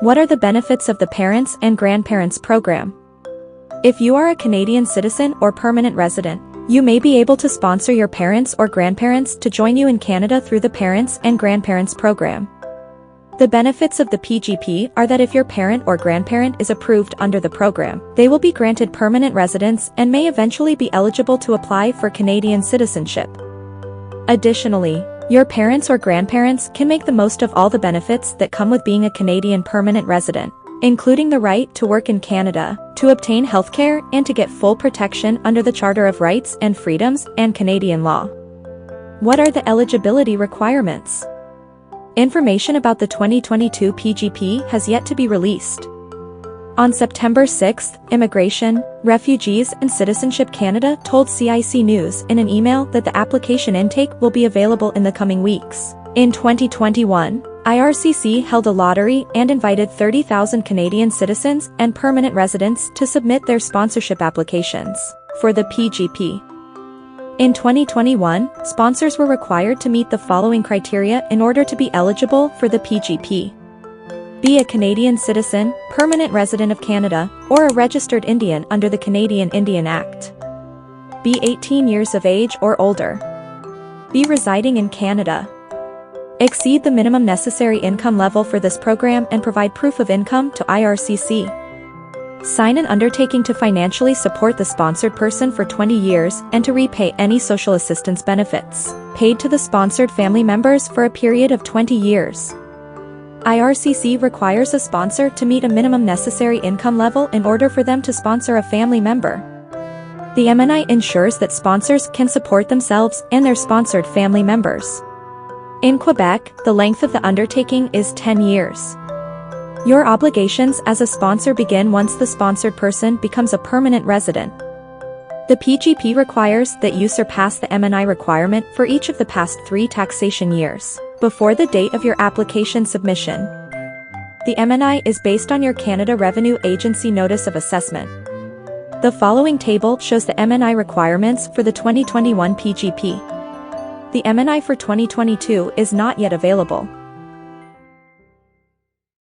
What are the benefits of the Parents and Grandparents Program? If you are a Canadian citizen or permanent resident, you may be able to sponsor your parents or grandparents to join you in Canada through the Parents and Grandparents Program. The benefits of the PGP are that if your parent or grandparent is approved under the program, they will be granted permanent residence and may eventually be eligible to apply for Canadian citizenship. Additionally, your parents or grandparents can make the most of all the benefits that come with being a Canadian permanent resident, including the right to work in Canada, to obtain healthcare, and to get full protection under the Charter of Rights and Freedoms and Canadian law. What are the eligibility requirements? Information about the 2022 PGP has yet to be released. On September 6, Immigration, Refugees and Citizenship Canada told CIC News in an email that the application intake will be available in the coming weeks. In 2021, IRCC held a lottery and invited 30,000 Canadian citizens and permanent residents to submit their sponsorship applications for the PGP. In 2021, sponsors were required to meet the following criteria in order to be eligible for the PGP. Be a Canadian citizen, permanent resident of Canada, or a registered Indian under the Canadian Indian Act. Be 18 years of age or older. Be residing in Canada. Exceed the minimum necessary income level for this program and provide proof of income to IRCC. Sign an undertaking to financially support the sponsored person for 20 years and to repay any social assistance benefits paid to the sponsored family members for a period of 20 years. IRCC requires a sponsor to meet a minimum necessary income level in order for them to sponsor a family member. The MNI ensures that sponsors can support themselves and their sponsored family members. In Quebec, the length of the undertaking is 10 years. Your obligations as a sponsor begin once the sponsored person becomes a permanent resident. The PGP requires that you surpass the MNI requirement for each of the past 3 taxation years before the date of your application submission. The MNI is based on your Canada Revenue Agency Notice of Assessment. The following table shows the MNI requirements for the 2021 PGP. The MNI for 2022 is not yet available.